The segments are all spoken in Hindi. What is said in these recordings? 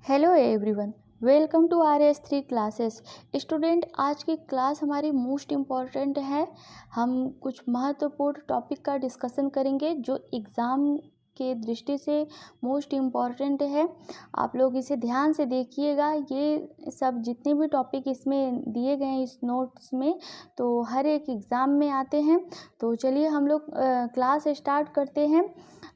Hello everyone, welcome to R S three classes. Student, आज की क्लास हमारी मोस्ट इम्पॉर्टेंट है। हम कुछ महत्वपूर्ण टॉपिक का डिस्कशन करेंगे जो एग्ज़ाम के दृष्टि से मोस्ट इम्पॉर्टेंट है। आप लोग इसे ध्यान से देखिएगा। ये सब जितने भी टॉपिक इसमें दिए गए हैं इस नोट्स में, तो हर एक एग्ज़ाम में आते हैं। तो चलिए हम लोग क्लास स्टार्ट करते हैं।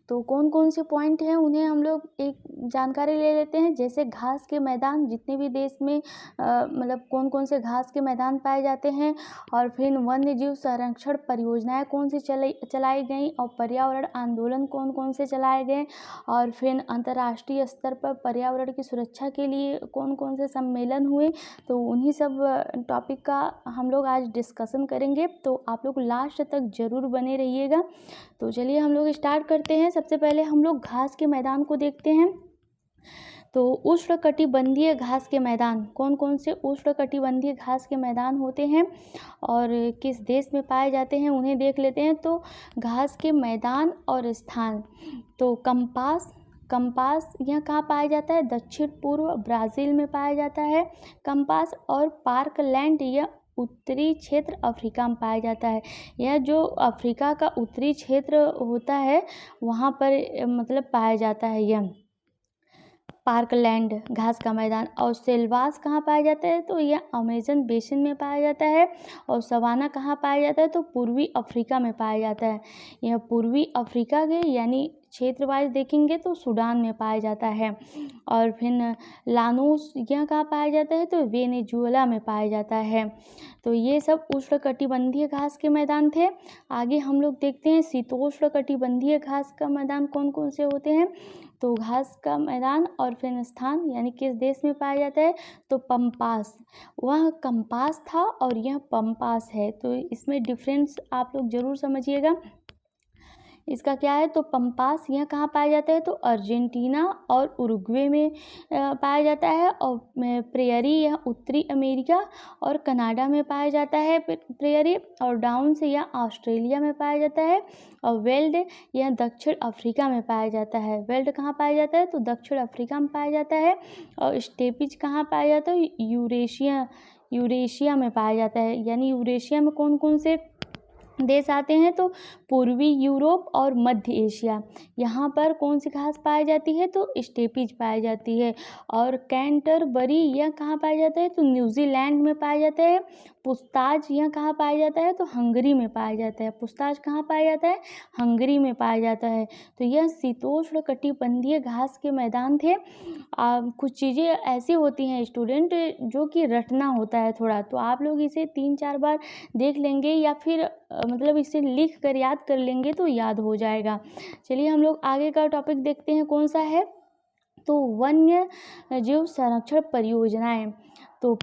तो कौन कौन से पॉइंट हैं उन्हें हम लोग एक जानकारी ले लेते हैं। जैसे घास के मैदान, जितने भी देश में मतलब कौन कौन से घास के मैदान पाए जाते हैं, और फिर वन्य जीव संरक्षण परियोजनाएं कौन सी चलाई गई, और पर्यावरण आंदोलन कौन कौन से चलाए गए, और फिर अंतर्राष्ट्रीय स्तर पर पर्यावरण की सुरक्षा के लिए कौन कौन से सम्मेलन हुए। तो उन्हीं सब टॉपिक का हम लोग आज डिस्कशन करेंगे। तो आप लोग लास्ट तक ज़रूर बने रहिएगा। तो चलिए हम लोग स्टार्ट करते हैं। सबसे पहले हम लोग घास के मैदान को देखते हैं। तो उष्णकटिबंधीय घास के मैदान, कौन कौन से उष्णकटिबंधीय घास के मैदान होते हैं और किस देश में पाए जाते हैं उन्हें देख लेते हैं। तो घास के मैदान और स्थान, तो कंपास यह कहाँ पाया जाता है? दक्षिण पूर्व ब्राज़ील में पाया जाता है कंपास। और पार्कलैंड यह उत्तरी क्षेत्र अफ्रीका में पाया जाता है। यह जो अफ्रीका का उत्तरी क्षेत्र होता है वहाँ पर मतलब पाया जाता है यह पार्कलैंड घास का मैदान। और सेल्वास कहाँ पाया जाता है? तो यह अमेजन बेसिन में पाया जाता है। और सवाना कहाँ पाया जाता है? तो पूर्वी अफ्रीका में पाया जाता है। यह पूर्वी अफ्रीका के यानी क्षेत्र वाइज देखेंगे तो सूडान में पाया जाता है। और फिर लानोस यह कहाँ पाया जाता है? तो वेनेजुएला में पाया जाता है। तो ये सब उष्णकटिबंधीय घास के मैदान थे। आगे हम लोग देखते हैं शीतोष्णकटिबंधीय घास का मैदान कौन कौन से होते हैं। तो घास का मैदान और फिर स्थान यानी किस देश में पाया जाता है? तो पंपास, वह कंपास था और यह पंपास है। तो इसमें डिफरेंस आप लोग ज़रूर समझिएगा। इसका क्या है? तो पंपास यह कहाँ पाया जाता है? तो अर्जेंटीना और उरुग्वे में पाया जाता है। और प्रेयरी यह उत्तरी अमेरिका और कनाडा में पाया जाता है प्रेयरी। और डाउन्स यह ऑस्ट्रेलिया में पाया जाता है। और वेल्ड यह दक्षिण अफ्रीका में पाया जाता है। वेल्ड कहाँ पाया जाता है? तो दक्षिण अफ्रीका में पाया जाता है। और स्टेपिज कहाँ पाया जाता है? यूरेशिया में पाया जाता है। यानी यूरेशिया में कौन कौन से देश आते हैं? तो पूर्वी यूरोप और मध्य एशिया। यहाँ पर कौन सी घास पाई जाती है? तो स्टेपीज पाई जाती है। और कैंटरबरी यह कहाँ पाया जाता है? तो न्यूजीलैंड में पाया जाता है। पुस्ताज यह कहाँ पाया जाता है? तो हंगरी में पाया जाता है। पुस्ताज कहाँ पाया जाता है? हंगरी में पाया जाता है। तो यह शीतोष्ण कटिबंधीय घास के मैदान थे। कुछ चीज़ें ऐसी होती हैं स्टूडेंट जो कि रटना होता है थोड़ा, तो आप लोग इसे 3-4 बार देख लेंगे या फिर मतलब इसे लिख कर याद कर लेंगे तो याद हो जाएगा। चलिए हम लोग आगे का टॉपिक देखते हैं कौन सा है। तो वन्य जीव संरक्षण परियोजनाएं। तो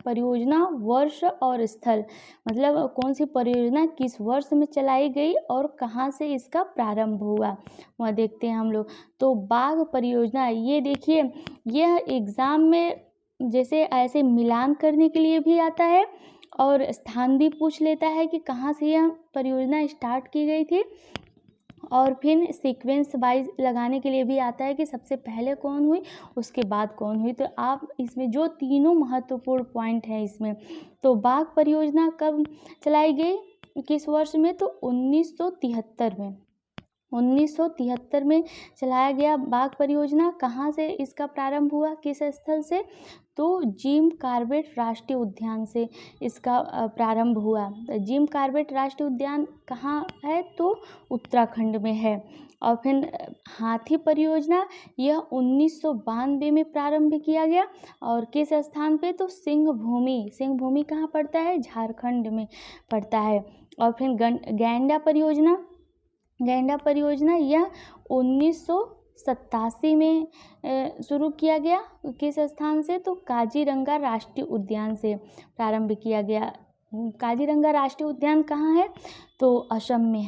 परियोजना वर्ष और स्थल, मतलब कौन सी परियोजना किस वर्ष में चलाई गई और कहाँ से इसका प्रारंभ हुआ वह देखते हैं हम लोग। तो बाघ परियोजना, ये देखिए यह एग्ज़ाम में जैसे ऐसे मिलान करने के लिए भी आता है और स्थान भी पूछ लेता है कि कहाँ से यह परियोजना स्टार्ट की गई थी। और फिर सीक्वेंस वाइज लगाने के लिए भी आता है कि सबसे पहले कौन हुई उसके बाद कौन हुई। तो आप इसमें जो तीनों महत्वपूर्ण पॉइंट हैं इसमें, तो बाघ परियोजना कब चलाई गई किस वर्ष में? तो 1973 में। 1973 में चलाया गया बाघ परियोजना। कहाँ से इसका प्रारंभ हुआ, किस स्थल से? तो जिम कॉर्बेट राष्ट्रीय उद्यान से इसका प्रारंभ हुआ। जिम कॉर्बेट राष्ट्रीय उद्यान कहाँ है? तो उत्तराखंड में है। और फिर हाथी परियोजना यह 1992 में प्रारंभ किया गया। और किस स्थान पे? तो सिंहभूमि कहाँ पड़ता है? झारखंड में पड़ता है। और फिर गैंडा परियोजना यह 1987 में शुरू किया गया। किस स्थान से? तो काजीरंगा राष्ट्रीय उद्यान से प्रारंभ किया गया। काजीरंगा राष्ट्रीय उद्यान कहाँ है? तो असम में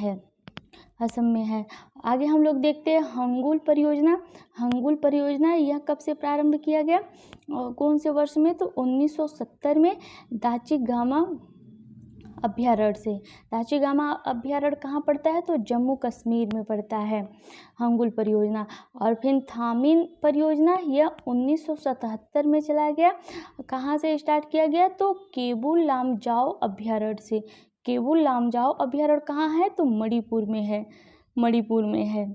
है। आगे हम लोग देखते हैं हंगुल परियोजना यह कब से प्रारंभ किया गया और कौन से वर्ष में? तो 1970 में दाची गामा अभ्यारण्य से। दाचिगामा अभ्यारण्य कहाँ पड़ता है? तो जम्मू कश्मीर में पड़ता है। हंगुल परियोजना। और फिर थामिन परियोजना, यह 1977 में चला गया। कहाँ से स्टार्ट किया गया? तो केबुल लामजाओ अभ्यारण्य से। केबुल लामजाओ अभ्यारण्य कहाँ है? तो मणिपुर में है। मणिपुर में है।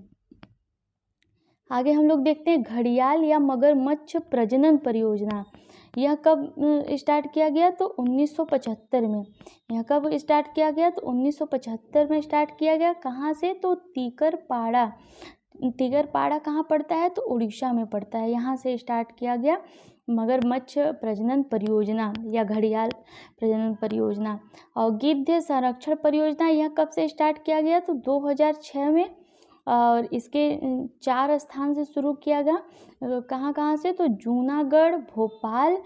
आगे हम लोग देखते हैं घड़ियाल या मगरमच्छ प्रजनन परियोजना। यह कब स्टार्ट किया गया? तो 1975 में। यह कब स्टार्ट किया गया? तो 1975 में स्टार्ट किया गया। कहाँ से? तो तीकरपाड़ा। तीकरपाड़ा कहाँ पड़ता है? तो उड़ीसा में पड़ता है। यहाँ से स्टार्ट किया गया मगरमच्छ प्रजनन परियोजना या घड़ियाल प्रजनन परियोजना। और गिद्ध संरक्षण परियोजना, यह कब से स्टार्ट किया गया? तो 2006 में। और इसके 4 स्थान से शुरू किया गया। कहाँ कहाँ से? तो जूनागढ़, भोपाल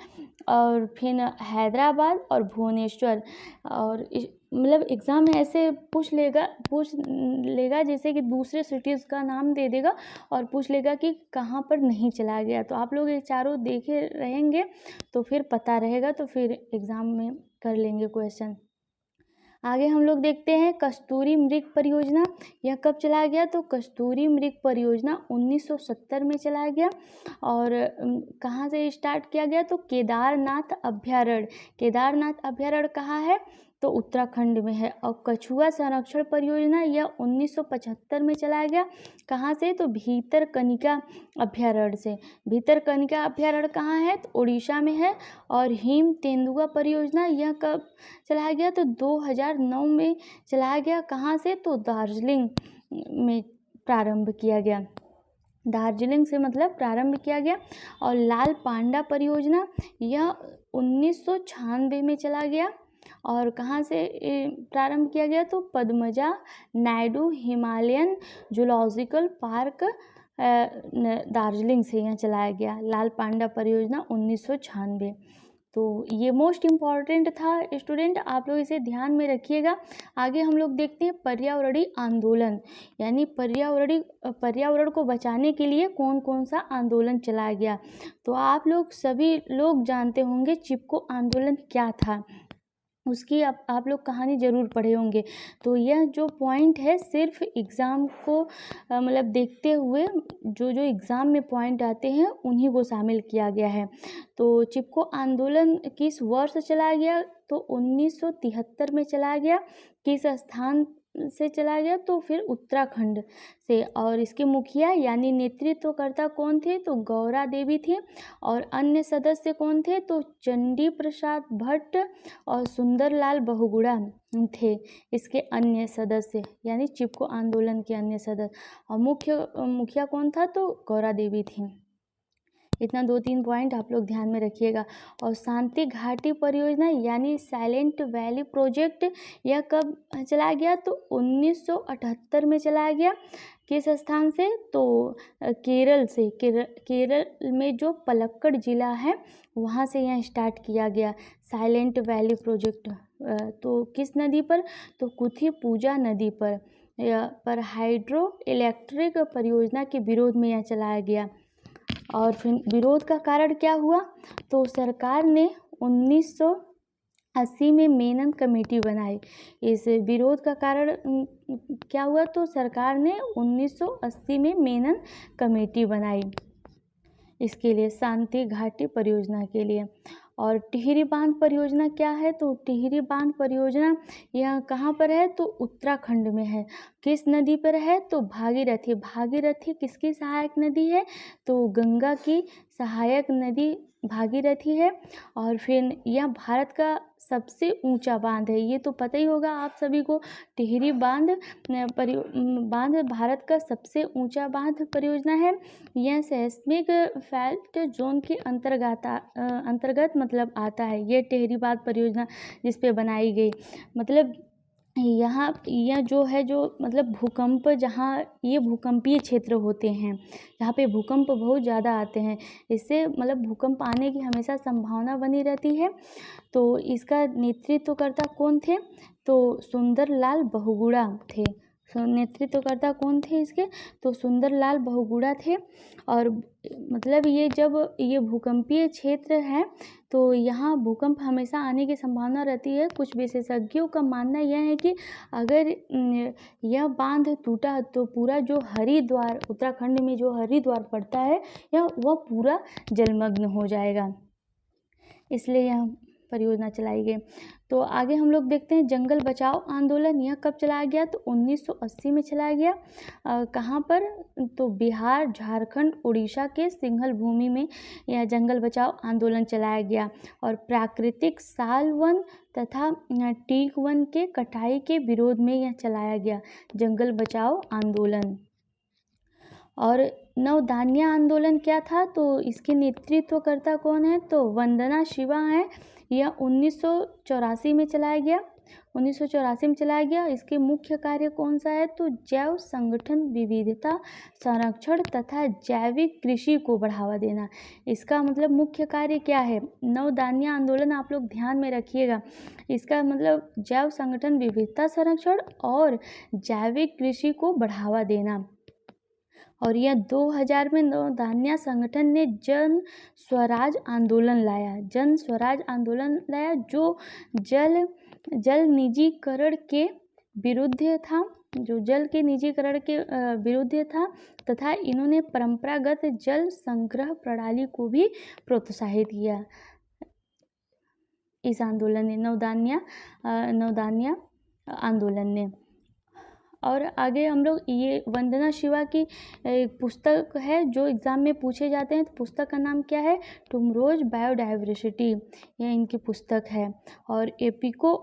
और फिर हैदराबाद और भुवनेश्वर। और मतलब एग्ज़ाम में ऐसे पूछ लेगा जैसे कि दूसरे सिटीज़ का नाम दे देगा और पूछ लेगा कि कहाँ पर नहीं चला गया। तो आप लोग ये चारों देखे रहेंगे तो फिर पता रहेगा, तो फिर एग्ज़ाम में कर लेंगे क्वेश्चन। आगे हम लोग देखते हैं कस्तूरी मृग परियोजना। यह कब चलाया गया? तो कस्तूरी मृग परियोजना 1970 में चलाया गया। और कहाँ से स्टार्ट किया गया? तो केदारनाथ अभ्यारण्य। केदारनाथ अभ्यारण्य कहाँ है? तो उत्तराखंड में है। और कछुआ संरक्षण परियोजना, यह 1975 में चलाया गया। कहाँ से? तो भीतरकनिका अभ्यारण्य से। भीतरकनिका अभ्यारण्य कहाँ है? तो उड़ीसा में है। और हिम तेंदुआ परियोजना, यह कब चलाया गया? तो 2009 में चलाया गया। कहाँ से? तो दार्जिलिंग में प्रारंभ किया गया। दार्जिलिंग से मतलब प्रारंभ किया गया। और लाल पांडा परियोजना, यह 1996 में चला गया। और कहाँ से प्रारंभ किया गया? तो Padmaja Naidu Himalayan zoological park Darjeeling से यहाँ चलाया गया। लाल पांडा परियोजना 1996। तो ये मोस्ट इम्पॉर्टेंट था स्टूडेंट, आप लोग इसे ध्यान में रखिएगा। आगे हम लोग देखते हैं पर्यावरणीय आंदोलन, यानी पर्यावरण को बचाने के लिए कौन कौन सा आंदोलन चलाया गया। तो आप लोग सभी लोग जानते होंगे चिपको आंदोलन क्या था, उसकी आप लोग कहानी ज़रूर पढ़े होंगे। तो यह जो पॉइंट है सिर्फ एग्ज़ाम को मतलब देखते हुए जो एग्ज़ाम में पॉइंट आते हैं उन्हीं को शामिल किया गया है। तो चिपको आंदोलन किस वर्ष चलाया गया? तो 1973 में चलाया गया। किस स्थान से चलाया गया? तो फिर उत्तराखंड से। और इसके मुखिया यानी नेतृत्वकर्ता कौन थे? तो गौरा देवी थी। और अन्य सदस्य कौन थे? तो चंडी प्रसाद भट्ट और सुंदरलाल बहुगुणा थे इसके अन्य सदस्य, यानी चिपको आंदोलन के अन्य सदस्य। और मुखिया कौन था? तो गौरा देवी थी। इतना 2-3 पॉइंट आप लोग ध्यान में रखिएगा। और शांति घाटी परियोजना यानी साइलेंट वैली प्रोजेक्ट, यह कब चलाया गया? तो 1978 में चलाया गया। किस स्थान से? तो केरल से। केरल में जो पलक्कड़ ज़िला है वहाँ से यह स्टार्ट किया गया साइलेंट वैली प्रोजेक्ट। तो किस नदी पर? तो कुथीपुजा नदी पर हाइड्रो इलेक्ट्रिक परियोजना के विरोध में यह चलाया गया। और फिर विरोध का कारण क्या हुआ? तो सरकार ने 1980 में मेनन कमेटी बनाई। इस विरोध का कारण क्या हुआ? तो सरकार ने 1980 में मेनन कमेटी बनाई इसके लिए, शांति घाटी परियोजना के लिए। और टिहरी बांध परियोजना क्या है? तो टिहरी बांध परियोजना यह कहाँ पर है? तो उत्तराखंड में है। किस नदी पर है? तो भागीरथी। भागीरथी किसकी सहायक नदी है? तो गंगा की सहायक नदी भागीरथी है। और फिर यह भारत का सबसे ऊंचा बांध है, ये तो पता ही होगा आप सभी को। टिहरी बांध भारत का सबसे ऊंचा बांध परियोजना है। यह सेस्मिक फेल्ट जोन के अंतर्गत मतलब आता है। ये टिहरी बांध परियोजना जिस पे बनाई गई, मतलब यह जो मतलब भूकंप, जहाँ ये भूकंपीय क्षेत्र होते हैं जहाँ पे भूकंप बहुत ज़्यादा आते हैं, इससे मतलब भूकंप आने की हमेशा संभावना बनी रहती है। तो इसका नेतृत्वकर्ता कौन थे? तो सुंदरलाल बहुगुणा थे। नेतृत्वकर्ता कौन थे इसके? तो सुंदरलाल बहुगुणा थे। और मतलब ये जब ये भूकंपीय क्षेत्र है तो यहाँ भूकंप हमेशा आने की संभावना रहती है। कुछ विशेषज्ञों का मानना यह है कि अगर यह बांध टूटा तो पूरा जो हरिद्वार, उत्तराखंड में जो हरिद्वार पड़ता है, वह पूरा जलमग्न हो जाएगा, इसलिए यह परियोजना चलाई गई। तो आगे हम लोग देखते हैं जंगल बचाओ आंदोलन। यह कब चलाया गया? तो 1980 में चलाया गया। कहाँ पर? तो बिहार, झारखंड, उड़ीसा के सिंघल भूमि में यह जंगल बचाओ आंदोलन चलाया गया। और प्राकृतिक साल वन तथा टीक वन के कटाई के विरोध में यह चलाया गया जंगल बचाओ आंदोलन। और नवधान्य आंदोलन क्या था? तो इसके नेतृत्वकर्ता कौन है? तो वंदना शिवा है। यह 1984 में चलाया गया। 1984 में चलाया गया। इसके मुख्य कार्य कौन सा है? तो जैव संगठन, विविधता संरक्षण तथा जैविक कृषि को बढ़ावा देना। इसका मतलब मुख्य कार्य क्या है? नवधान्य आंदोलन आप लोग ध्यान में रखिएगा। इसका मतलब जैव संगठन, विविधता संरक्षण और जैविक कृषि को बढ़ावा देना। और यह 2000 में नवधान्य संगठन ने जन स्वराज आंदोलन लाया। जन स्वराज आंदोलन लाया जो जल निजीकरण के विरुद्ध था, जो जल के निजीकरण के विरुद्ध था। तथा इन्होंने परंपरागत जल संग्रह प्रणाली को भी प्रोत्साहित किया इस आंदोलन ने, नवधान्य आंदोलन ने। और आगे हम लोग ये वंदना शिवा की एक पुस्तक है जो एग्ज़ाम में पूछे जाते हैं। तो पुस्तक का नाम क्या है? टुमरोज बायोडाइवर्सिटी, यह इनकी पुस्तक है। और एपिको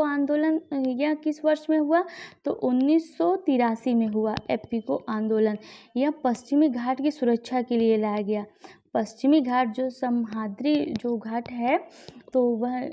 आंदोलन यह किस वर्ष में हुआ? तो 1983 में हुआ एपिको आंदोलन। यह पश्चिमी घाट की सुरक्षा के लिए लाया गया। पश्चिमी घाट जो सह्याद्री जो घाट है तो वह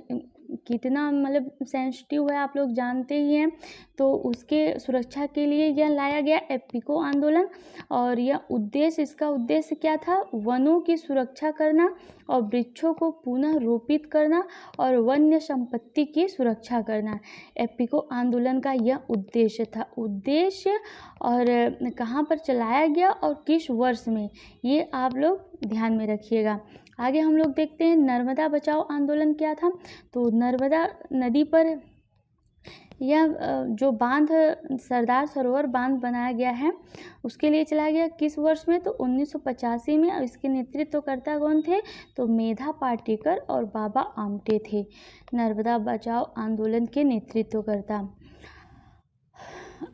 कितना मतलब सेंसिटिव है आप लोग जानते ही हैं। तो उसके सुरक्षा के लिए यह लाया गया एपिको आंदोलन। और इसका उद्देश्य क्या था? वनों की सुरक्षा करना और वृक्षों को पुनः रोपित करना और वन्य संपत्ति की सुरक्षा करना। एपिको आंदोलन का यह उद्देश्य था। और कहाँ पर चलाया गया और किस वर्ष में, ये आप लोग ध्यान में रखिएगा। आगे हम लोग देखते हैं नर्मदा बचाओ आंदोलन क्या था। तो नर्मदा नदी पर यह जो बांध, सरदार सरोवर बांध बनाया गया है, उसके लिए चलाया गया किस वर्ष में? तो 1985 में। और इसके नेतृत्वकर्ता कौन थे? तो मेधा पाटेकर और बाबा आमटे थे नर्मदा बचाओ आंदोलन के नेतृत्वकर्ता।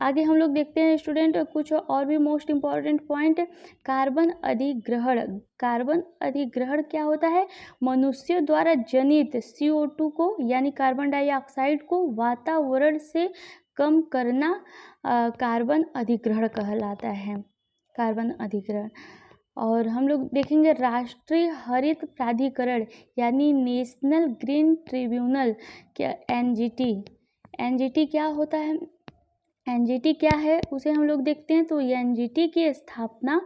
आगे हम लोग देखते हैं स्टूडेंट कुछ और भी मोस्ट इम्पॉर्टेंट पॉइंट। कार्बन अधिग्रहण क्या होता है? मनुष्य द्वारा जनित CO2 को यानी कार्बन डाइऑक्साइड को वातावरण से कम करना कार्बन अधिग्रहण कहलाता है, कार्बन अधिग्रहण। और हम लोग देखेंगे राष्ट्रीय हरित प्राधिकरण यानी नेशनल ग्रीन ट्रिब्यूनल क्या, NGT क्या होता है? NGT क्या है उसे हम लोग देखते हैं। तो NGT की स्थापना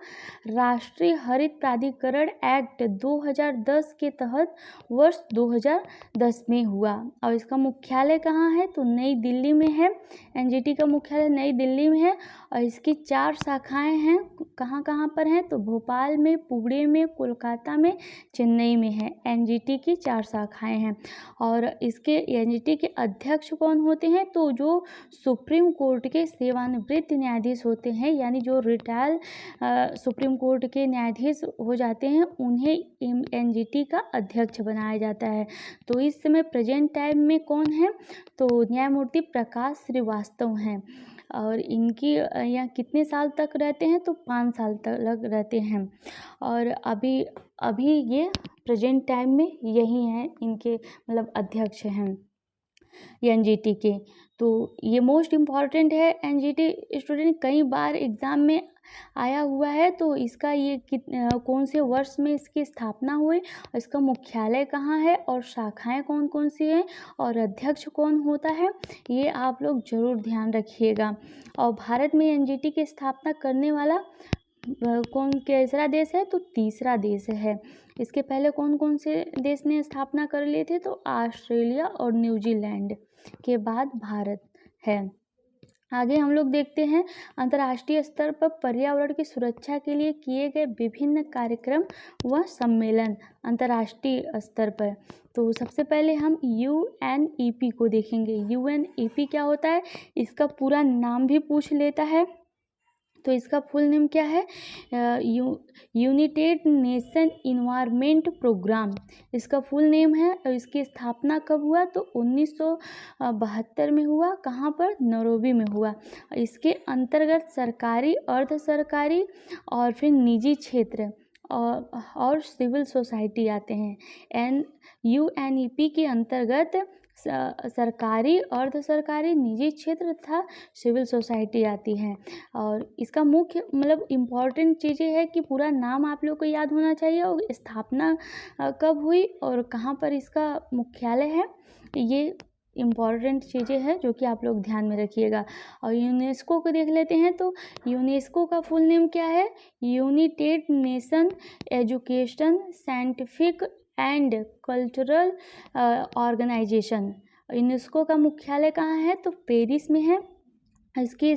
राष्ट्रीय हरित प्राधिकरण एक्ट 2010 के तहत वर्ष 2010 में हुआ। और इसका मुख्यालय कहाँ है? तो नई दिल्ली में है। NGT का मुख्यालय नई दिल्ली में है। और इसकी 4 शाखाएं हैं। कहाँ कहाँ पर हैं? तो भोपाल में, पुणे में, कोलकाता में, चेन्नई में है। NGT की 4 शाखाएं हैं। और इसके NGT के अध्यक्ष कौन होते हैं? तो जो सुप्रीम कोर्ट के सेवानिवृत्त न्यायाधीश होते हैं, यानी जो रिटायर सुप्रीम कोर्ट के न्यायाधीश हो जाते हैं, उन्हें NGT का अध्यक्ष बनाया जाता है। तो इस समय प्रेजेंट टाइम में कौन है? तो न्यायमूर्ति प्रकाश श्रीवास्तव हैं। और इनकी यहाँ कितने साल तक रहते हैं? तो 5 साल तक रहते हैं। और अभी ये प्रेजेंट टाइम में यही हैं, इनके मतलब अध्यक्ष हैं NGT के। तो ये मोस्ट इम्पॉर्टेंट है NGT स्टूडेंट, कई बार एग्ज़ाम में आया हुआ है। तो इसका ये कौन से वर्ष में इसकी स्थापना हुई, और इसका मुख्यालय कहाँ है, और शाखाएं कौन कौन सी हैं, और अध्यक्ष कौन होता है, ये आप लोग ज़रूर ध्यान रखिएगा। और भारत में NGT की स्थापना करने वाला कैसा देश है? तो तीसरा देश है। इसके पहले कौन कौन से देश ने स्थापना कर लिए थे? तो ऑस्ट्रेलिया और न्यूजीलैंड के बाद भारत है। आगे हम लोग देखते हैं अंतर्राष्ट्रीय स्तर पर पर्यावरण की सुरक्षा के लिए किए गए विभिन्न कार्यक्रम व सम्मेलन अंतर्राष्ट्रीय स्तर पर। तो सबसे पहले हम UNEP को देखेंगे। UNEP क्या होता है, इसका पूरा नाम भी पूछ लेता है। तो इसका फुल नेम क्या है, यूनाइटेड नेशन इन्वायरमेंट प्रोग्राम इसका फुल नेम है। और इसकी स्थापना कब हुआ, तो 1972 में हुआ। कहाँ पर, नैरोबी में हुआ। इसके अंतर्गत सरकारी, अर्ध सरकारी और फिर निजी क्षेत्र और सिविल सोसाइटी आते हैं। UNEP के अंतर्गत सरकारी, अर्ध सरकारी, निजी क्षेत्र तथा सिविल सोसाइटी आती हैं। और इसका मुख्य मतलब इम्पॉर्टेंट चीज़ें है कि पूरा नाम आप लोग को याद होना चाहिए और स्थापना कब हुई और कहाँ पर इसका मुख्यालय है, ये इम्पॉर्टेंट चीज़ें हैं जो कि आप लोग ध्यान में रखिएगा। और यूनेस्को को देख लेते हैं। तो यूनेस्को का फुल नेम क्या है, United Nation Education Scientific and Cultural Organisation. UNESCO का मुख्यालय कहाँ है, तो पेरिस में है। इसकी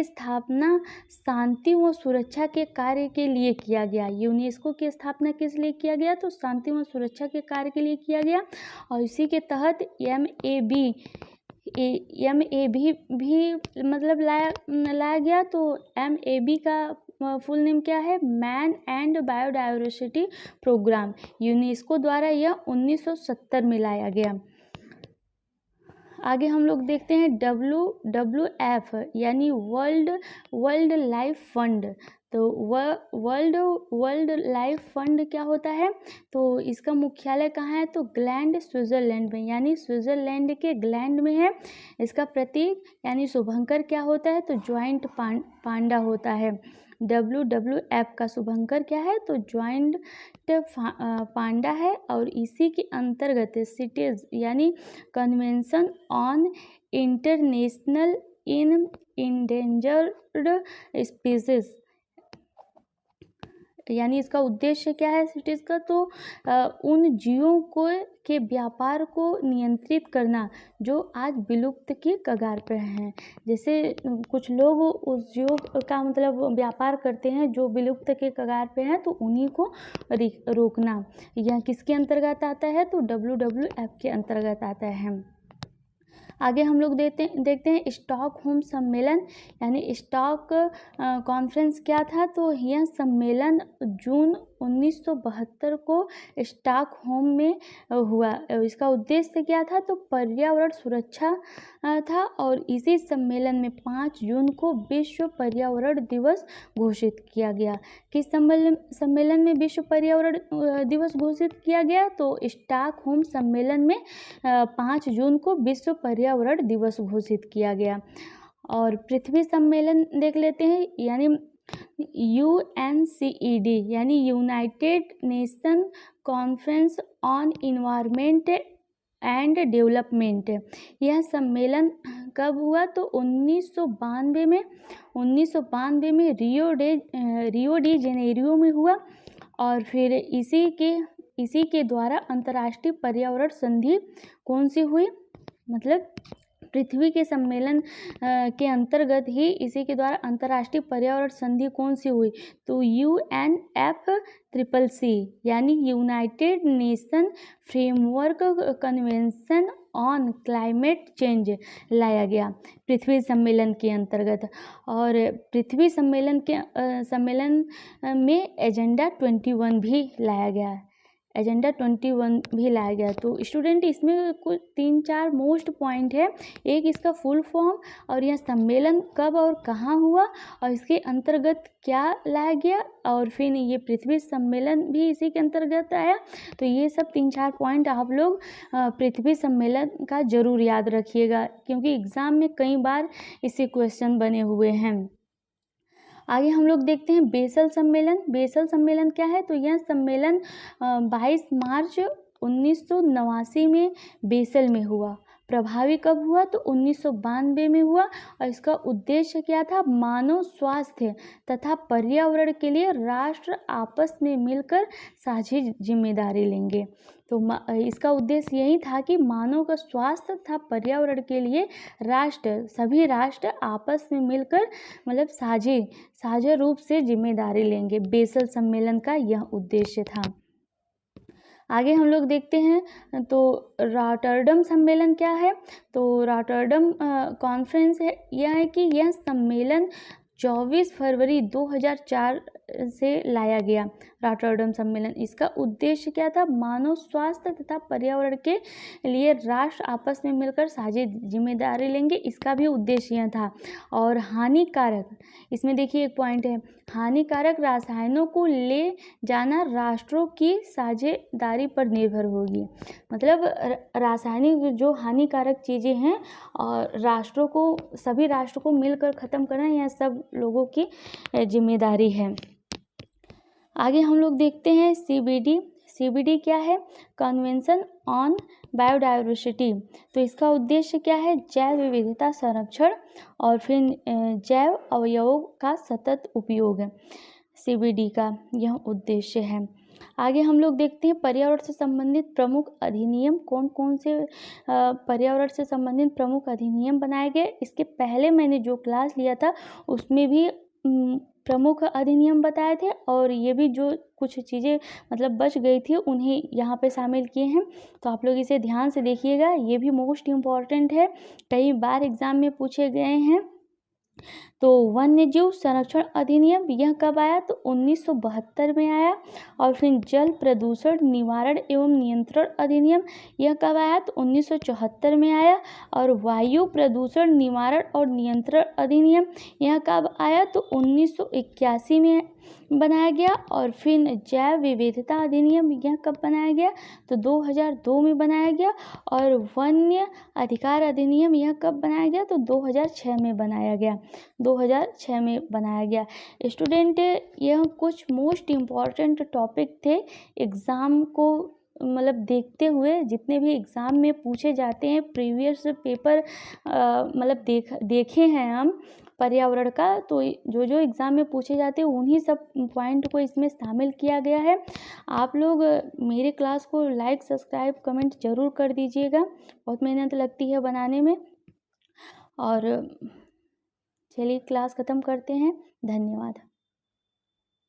स्थापना शांति व सुरक्षा के कार्य के लिए किया गया। यूनेस्को की स्थापना किस लिए किया गया, तो शांति व सुरक्षा के कार्य के लिए किया गया। और इसी के तहत MAB भी मतलब लाया गया। तो MAB का फुल नेम क्या है, Man and Biodiversity Programme. UNESCO द्वारा यह 1970 में लाया गया। आगे हम लोग देखते हैं WWF यानी वर्ल्ड लाइफ फंड। तो वर्ल्ड लाइफ फंड क्या होता है, तो इसका मुख्यालय कहाँ है, तो ग्लैंड, स्विट्ज़रलैंड में, यानी स्विट्ज़रलैंड के ग्लैंड में है। इसका प्रतीक यानी शुभंकर क्या होता है, तो ज्वाइंट पांडा होता है। WWF का शुभंकर क्या है, तो ज्वाइंट पांडा है। और इसी के अंतर्गत सिटीज यानी convention on international in endangered species, यानी इसका उद्देश्य क्या है सिटीज़ का, तो उन जीवों के व्यापार को नियंत्रित करना जो आज विलुप्त की कगार पर हैं। जैसे कुछ लोग उस जीवों का मतलब व्यापार करते हैं जो विलुप्त के कगार पे हैं, तो उन्हीं को रोकना। यह किसके अंतर्गत आता है, तो WWF के अंतर्गत आता है। आगे हम लोग देखते हैं स्टॉकहोम सम्मेलन यानी स्टॉक कॉन्फ्रेंस क्या था, तो यह सम्मेलन जून 1972 को स्टॉकहोम में हुआ। इसका उद्देश्य क्या था, तो पर्यावरण सुरक्षा था। और इसी सम्मेलन में 5 जून को विश्व पर्यावरण दिवस घोषित किया गया। किस सम्मेलन में विश्व पर्यावरण दिवस घोषित किया गया, तो स्टॉकहोम सम्मेलन में 5 जून को विश्व पर्यावरण दिवस घोषित किया गया। और पृथ्वी सम्मेलन देख लेते हैं, यानी UNCED यानी United nation conference on environment and development. यह सम्मेलन कब हुआ, तो 1992 में रियो डी जेनेरियो में हुआ। और फिर इसी के द्वारा अंतर्राष्ट्रीय पर्यावरण संधि कौन सी हुई, मतलब पृथ्वी के सम्मेलन के अंतर्गत ही इसी के द्वारा अंतर्राष्ट्रीय पर्यावरण संधि कौन सी हुई, तो UNFCCC यानी United nation framework convention on climate change लाया गया पृथ्वी सम्मेलन के अंतर्गत। और पृथ्वी सम्मेलन में एजेंडा 21 भी लाया गया। तो स्टूडेंट इसमें कुछ 3-4 मोस्ट पॉइंट है। एक इसका फुल फॉर्म, और यह सम्मेलन कब और कहाँ हुआ, और इसके अंतर्गत क्या लाया गया, और फिर ये पृथ्वी सम्मेलन भी इसी के अंतर्गत आया। तो ये सब 3-4 पॉइंट आप लोग पृथ्वी सम्मेलन का ज़रूर याद रखिएगा, क्योंकि एग्ज़ाम में कई बार इससे क्वेश्चन बने हुए हैं। आगे हम लोग देखते हैं बेसल सम्मेलन क्या है, तो यह सम्मेलन 22 मार्च 1989 में बेसल में हुआ। प्रभावी कब हुआ? तो 1992 में हुआ और इसका उद्देश्य क्या था? मानव स्वास्थ्य तथा पर्यावरण के लिए राष्ट्र आपस में मिलकर साझी जिम्मेदारी लेंगे। तो इसका उद्देश्य यही था कि मानव का स्वास्थ्य तथा पर्यावरण के लिए सभी राष्ट्र आपस में मिलकर मतलब साझे रूप से जिम्मेदारी लेंगे। बेसल सम्मेलन का यह उद्देश्य था। आगे हम लोग देखते हैं तो रॉटरडम सम्मेलन क्या है? तो रॉटरडम कॉन्फ्रेंस है, यह है कि यह सम्मेलन 24 फरवरी 2004 से लाया गया। रॉटरडम सम्मेलन, इसका उद्देश्य क्या था? मानव स्वास्थ्य तथा पर्यावरण के लिए राष्ट्र आपस में मिलकर साझी जिम्मेदारी लेंगे, इसका भी उद्देश्य यह था। और हानिकारक, इसमें देखिए एक पॉइंट है, हानिकारक रासायनों को ले जाना राष्ट्रों की साझेदारी पर निर्भर होगी। मतलब रासायनिक जो हानिकारक चीज़ें हैं और सभी राष्ट्रों को मिलकर ख़त्म करना, यह सब लोगों की जिम्मेदारी है। आगे हम लोग देखते हैं CBD। CBD क्या है? Convention on biodiversity. तो इसका उद्देश्य क्या है? जैव विविधता संरक्षण और फिर जैव अवयवों का सतत उपयोग है, CBD का यह उद्देश्य है। आगे हम लोग देखते हैं पर्यावरण से संबंधित प्रमुख अधिनियम। कौन कौन से पर्यावरण से संबंधित प्रमुख अधिनियम बनाए गए। इसके पहले मैंने जो क्लास लिया था उसमें भी प्रमुख अधिनियम बताए थे और ये भी जो कुछ चीज़ें मतलब बच गई थी उन्हें यहाँ पे शामिल किए हैं। तो आप लोग इसे ध्यान से देखिएगा, ये भी मोस्ट इम्पॉर्टेंट है, कई बार एग्जाम में पूछे गए हैं। तो वन्यजीव संरक्षण अधिनियम यह कब आया? तो 1972 में आया। और फिर जल प्रदूषण निवारण एवं नियंत्रण अधिनियम यह कब आया? तो 1974 में आया। और वायु प्रदूषण निवारण और नियंत्रण अधिनियम यह कब आया? तो 1981 में बनाया गया। और फिर जैव विविधता अधिनियम यह कब बनाया गया? तो 2002 में बनाया गया। और वन्य अधिकार अधिनियम यह कब बनाया गया? तो 2006 में बनाया गया। 2006 में बनाया गया। स्टूडेंट, यह कुछ मोस्ट इम्पॉर्टेंट टॉपिक थे एग्ज़ाम को मतलब देखते हुए, जितने भी एग्ज़ाम में पूछे जाते हैं प्रीवियस पेपर मतलब देखे हैं हम पर्यावरण का, तो जो जो एग्ज़ाम में पूछे जाते हैं उन्हीं सब पॉइंट को इसमें शामिल किया गया है। आप लोग मेरे क्लास को लाइक सब्सक्राइब कमेंट ज़रूर कर दीजिएगा, बहुत मेहनत लगती है बनाने में। और चलिए क्लास ख़त्म करते हैं, धन्यवाद।